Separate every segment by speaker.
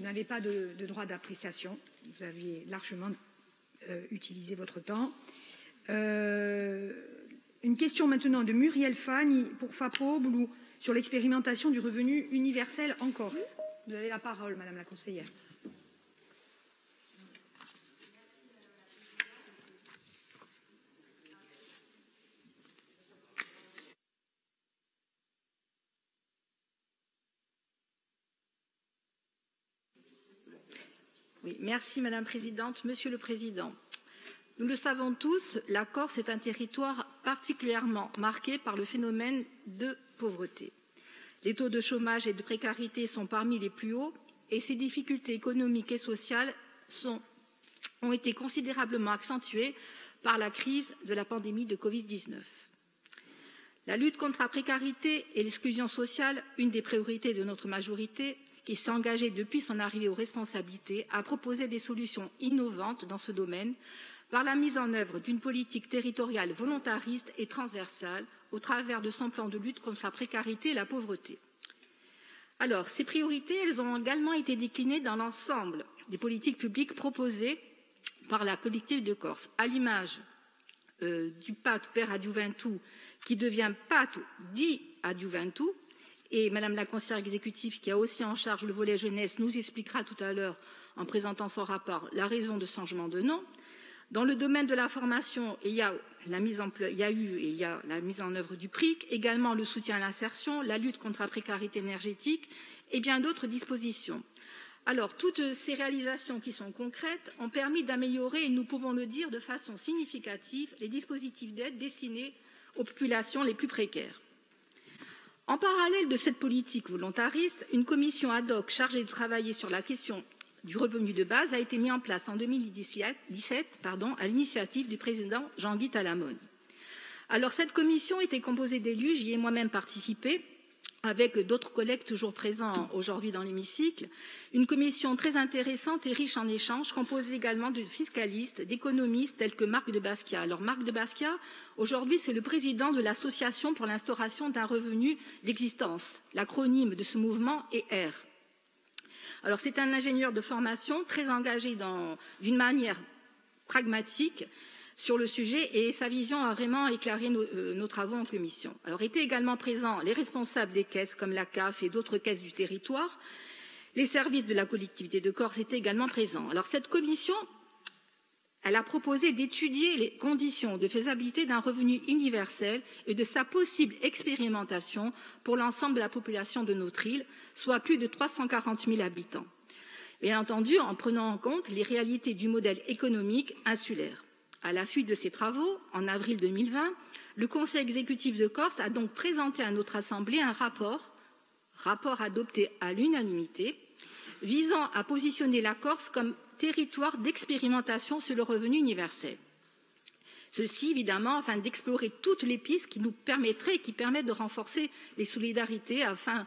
Speaker 1: n'avez pas de droit d'appréciation. Vous aviez largement utilisé votre temps. Une question maintenant de Muriel Fagne pour FAPOBLOU sur l'expérimentation du revenu universel en Corse. Vous avez la parole, Madame la conseillère.
Speaker 2: Oui, merci Madame la Présidente. Monsieur le Président, nous le savons tous, la Corse est un territoire particulièrement marqué par le phénomène de pauvreté. Les taux de chômage et de précarité sont parmi les plus hauts et ces difficultés économiques et sociales ont été considérablement accentuées par la crise de la pandémie de Covid-19. La lutte contre la précarité et l'exclusion sociale, une des priorités de notre majorité, qui s'est engagée depuis son arrivée aux responsabilités, a proposé des solutions innovantes dans ce domaine par la mise en œuvre d'une politique territoriale volontariste et transversale au travers de son plan de lutte contre la précarité et la pauvreté. Alors, ces priorités, elles ont également été déclinées dans l'ensemble des politiques publiques proposées par la collectivité de Corse, à l'image du PAT per adjuventu qui devient PAT di adjuventu, et Madame la conseillère exécutive, qui a aussi en charge le volet jeunesse, nous expliquera tout à l'heure, en présentant son rapport, la raison de ce changement de nom. Dans le domaine de la formation, il y a la mise en œuvre du PRIC, également le soutien à l'insertion, la lutte contre la précarité énergétique et bien d'autres dispositions. Alors, toutes ces réalisations qui sont concrètes ont permis d'améliorer, et nous pouvons le dire de façon significative, les dispositifs d'aide destinés aux populations les plus précaires. En parallèle de cette politique volontariste, une commission ad hoc chargée de travailler sur la question du revenu de base a été mise en place en 2017 à l'initiative du président Jean-Guy Talamone. Alors cette commission était composée d'élus, j'y ai moi-même participé, avec d'autres collègues toujours présents aujourd'hui dans l'hémicycle, une commission très intéressante et riche en échanges, composée également de fiscalistes, d'économistes tels que Marc de Basquiat. Alors Marc de Basquiat, aujourd'hui, c'est le président de l'Association pour l'instauration d'un revenu d'existence. L'acronyme de ce mouvement est R. Alors c'est un ingénieur de formation très engagé d'une manière pragmatique sur le sujet et sa vision a vraiment éclairé nos travaux en commission. Alors étaient également présents les responsables des caisses comme la CAF et d'autres caisses du territoire. Les services de la collectivité de Corse étaient également présents. Alors cette commission, elle a proposé d'étudier les conditions de faisabilité d'un revenu universel et de sa possible expérimentation pour l'ensemble de la population de notre île, soit plus de 340 000 habitants. Bien entendu, en prenant en compte les réalités du modèle économique insulaire. À la suite de ces travaux, en avril 2020, le Conseil exécutif de Corse a donc présenté à notre Assemblée un rapport adopté à l'unanimité, visant à positionner la Corse comme territoire d'expérimentation sur le revenu universel. Ceci, évidemment, afin d'explorer toutes les pistes qui nous permettraient et qui permettent de renforcer les solidarités afin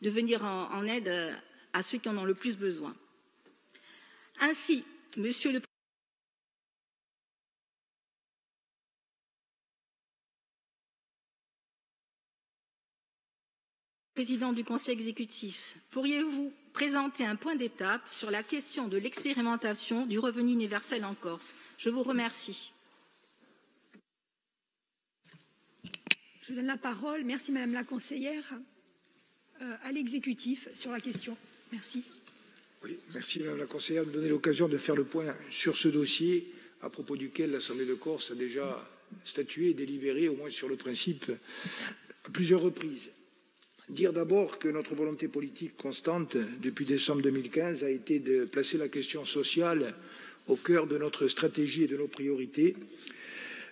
Speaker 2: de venir en aide à ceux qui en ont le plus besoin. Ainsi, Monsieur le Président du Conseil exécutif, pourriez-vous présenter un point d'étape sur la question de l'expérimentation du revenu universel en Corse? Je vous remercie.
Speaker 1: Je donne la parole, merci Madame la conseillère, à l'exécutif sur la question. Merci.
Speaker 3: Oui, merci Madame la conseillère de me donner l'occasion de faire le point sur ce dossier à propos duquel l'Assemblée de Corse a déjà statué et délibéré, au moins sur le principe, à plusieurs reprises. Dire d'abord que notre volonté politique constante depuis décembre 2015 a été de placer la question sociale au cœur de notre stratégie et de nos priorités.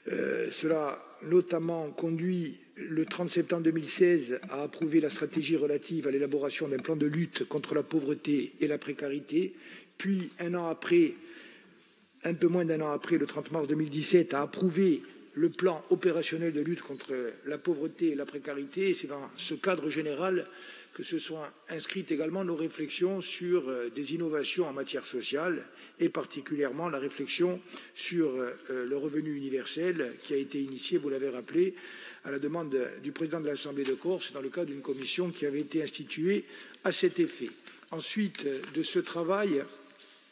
Speaker 3: Cela a notamment conduit le 30 septembre 2016 à approuver la stratégie relative à l'élaboration d'un plan de lutte contre la pauvreté et la précarité, puis un peu moins d'un an après, le 30 mars 2017, à approuver le plan opérationnel de lutte contre la pauvreté et la précarité. C'est dans ce cadre général que se soient inscrites également nos réflexions sur des innovations en matière sociale et particulièrement la réflexion sur le revenu universel qui a été initiée, vous l'avez rappelé, à la demande du président de l'Assemblée de Corse dans le cadre d'une commission qui avait été instituée à cet effet. Ensuite de ce travail,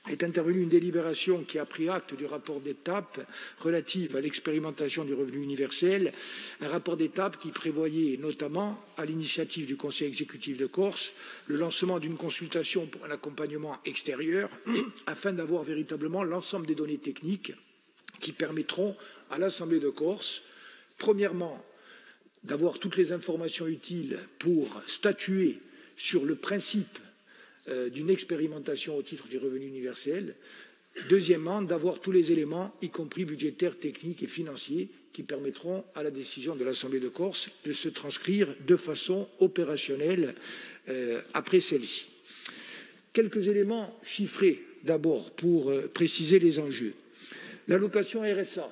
Speaker 3: est intervenue une délibération qui a pris acte du rapport d'étape relatif à l'expérimentation du revenu universel, un rapport d'étape qui prévoyait notamment, à l'initiative du Conseil exécutif de Corse, le lancement d'une consultation pour un accompagnement extérieur afin d'avoir véritablement l'ensemble des données techniques qui permettront à l'Assemblée de Corse, premièrement, d'avoir toutes les informations utiles pour statuer sur le principe d'une expérimentation au titre du revenu universel. Deuxièmement, d'avoir tous les éléments, y compris budgétaires, techniques et financiers, qui permettront à la décision de l'Assemblée de Corse de se transcrire de façon opérationnelle après celle-ci. Quelques éléments chiffrés d'abord pour préciser les enjeux. L'allocation RSA,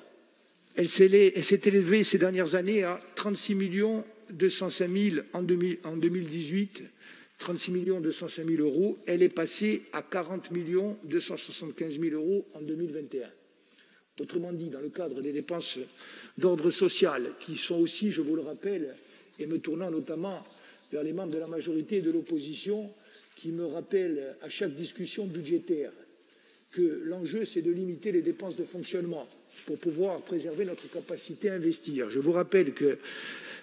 Speaker 3: elle s'est élevée ces dernières années à 36 205 000 en 2018, 36 205 000 euros, elle est passée à 40 275 000 euros en 2021. Autrement dit, dans le cadre des dépenses d'ordre social, qui sont aussi, je vous le rappelle, et me tournant notamment vers les membres de la majorité et de l'opposition, qui me rappellent à chaque discussion budgétaire que l'enjeu, c'est de limiter les dépenses de fonctionnement pour pouvoir préserver notre capacité à investir. Je vous rappelle que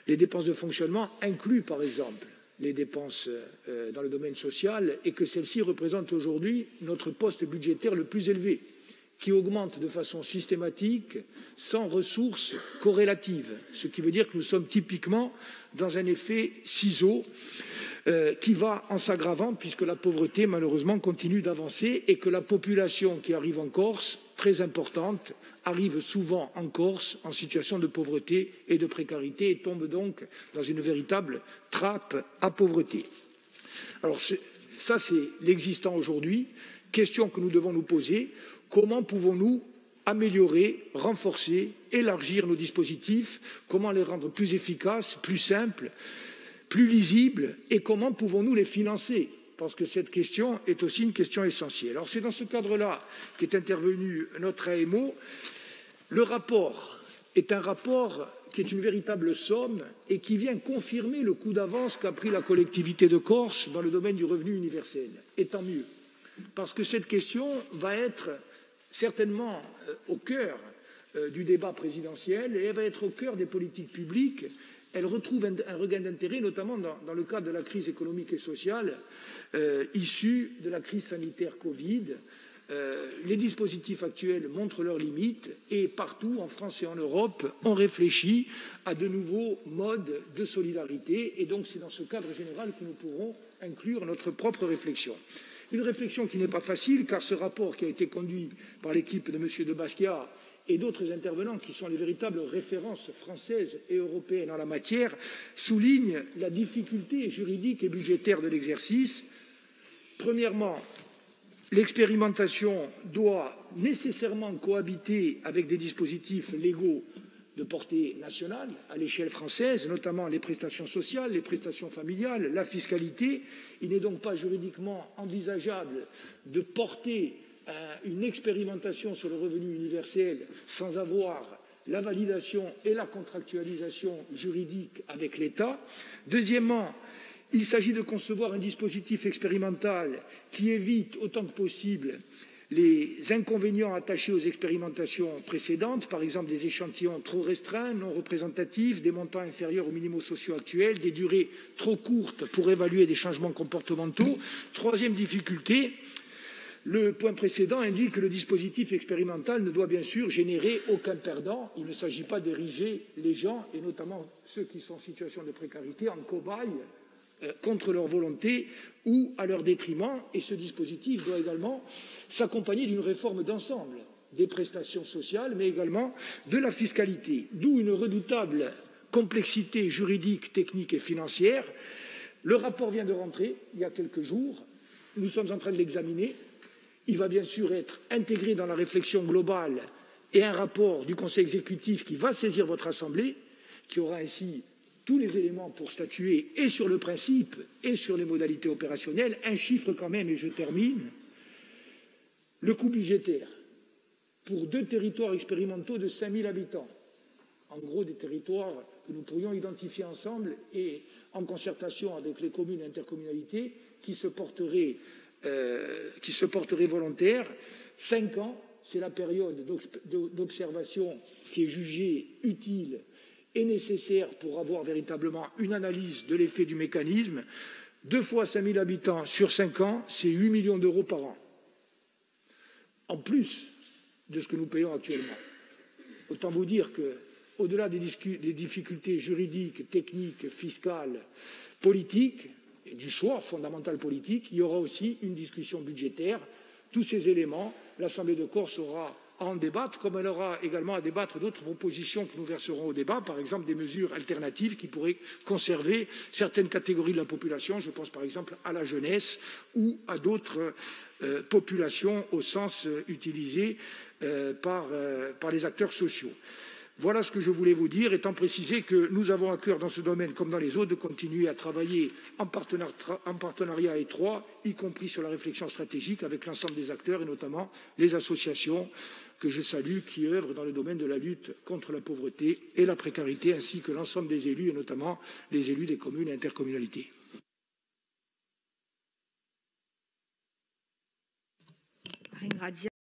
Speaker 3: les dépenses de fonctionnement incluent, par exemple, les dépenses dans le domaine social et que celles-ci représentent aujourd'hui notre poste budgétaire le plus élevé, qui augmente de façon systématique sans ressources corrélatives, ce qui veut dire que nous sommes typiquement dans un effet ciseau qui va en s'aggravant puisque la pauvreté malheureusement continue d'avancer et que la population qui arrive en Corse, très importante, arrive souvent en Corse en situation de pauvreté et de précarité et tombe donc dans une véritable trappe à pauvreté. Alors ça c'est l'existant aujourd'hui. Question que nous devons nous poser, comment pouvons-nous améliorer, renforcer, élargir nos dispositifs, comment les rendre plus efficaces, plus simples, plus lisibles et comment pouvons-nous les financer? Parce que cette question est aussi une question essentielle. Alors c'est dans ce cadre-là qu'est intervenu notre AMO. Le rapport est un rapport qui est une véritable somme et qui vient confirmer le coup d'avance qu'a pris la collectivité de Corse dans le domaine du revenu universel. Et tant mieux, parce que cette question va être certainement au cœur du débat présidentiel et elle va être au cœur des politiques publiques. Elle retrouve un regain d'intérêt, notamment dans le cadre de la crise économique et sociale issue de la crise sanitaire Covid. Les dispositifs actuels montrent leurs limites et partout, en France et en Europe, on réfléchit à de nouveaux modes de solidarité. Et donc, c'est dans ce cadre général que nous pourrons inclure notre propre réflexion. Une réflexion qui n'est pas facile, car ce rapport qui a été conduit par l'équipe de M. de Basquiat et d'autres intervenants qui sont les véritables références françaises et européennes en la matière, souligne la difficulté juridique et budgétaire de l'exercice. Premièrement, l'expérimentation doit nécessairement cohabiter avec des dispositifs légaux de portée nationale à l'échelle française, notamment les prestations sociales, les prestations familiales, la fiscalité. Il n'est donc pas juridiquement envisageable de porter une expérimentation sur le revenu universel sans avoir la validation et la contractualisation juridique avec l'État. Deuxièmement, il s'agit de concevoir un dispositif expérimental qui évite autant que possible les inconvénients attachés aux expérimentations précédentes, par exemple des échantillons trop restreints, non représentatifs, des montants inférieurs aux minimaux sociaux actuels, des durées trop courtes pour évaluer des changements comportementaux. Troisième difficulté, le point précédent indique que le dispositif expérimental ne doit bien sûr générer aucun perdant. Il ne s'agit pas d'ériger les gens, et notamment ceux qui sont en situation de précarité, en cobayes contre leur volonté ou à leur détriment. Et ce dispositif doit également s'accompagner d'une réforme d'ensemble des prestations sociales, mais également de la fiscalité. D'où une redoutable complexité juridique, technique et financière. Le rapport vient de rentrer il y a quelques jours. Nous sommes en train de l'examiner. Il va bien sûr être intégré dans la réflexion globale et un rapport du Conseil exécutif qui va saisir votre Assemblée, qui aura ainsi tous les éléments pour statuer et sur le principe et sur les modalités opérationnelles. Un chiffre quand même, et je termine. Le coût budgétaire pour 2 territoires expérimentaux de 5 000 habitants, en gros des territoires que nous pourrions identifier ensemble et en concertation avec les communes et intercommunalités qui se porteraient volontaires. 5 ans, c'est la période d'observation qui est jugée utile et nécessaire pour avoir véritablement une analyse de l'effet du mécanisme. 2 fois 5 000 habitants sur 5 ans, c'est 8 millions d'euros par an, en plus de ce que nous payons actuellement. Autant vous dire qu'au-delà des difficultés juridiques, techniques, fiscales, politiques, et du choix fondamental politique, il y aura aussi une discussion budgétaire. Tous ces éléments, l'Assemblée de Corse aura à en débattre, comme elle aura également à débattre d'autres propositions que nous verserons au débat, par exemple des mesures alternatives qui pourraient conserver certaines catégories de la population. Je pense par exemple à la jeunesse ou à d'autres populations au sens utilisé par les acteurs sociaux. Voilà ce que je voulais vous dire, étant précisé que nous avons à cœur dans ce domaine, comme dans les autres, de continuer à travailler en partenariat étroit, y compris sur la réflexion stratégique avec l'ensemble des acteurs et notamment les associations que je salue qui œuvrent dans le domaine de la lutte contre la pauvreté et la précarité, ainsi que l'ensemble des élus et notamment les élus des communes et intercommunalités.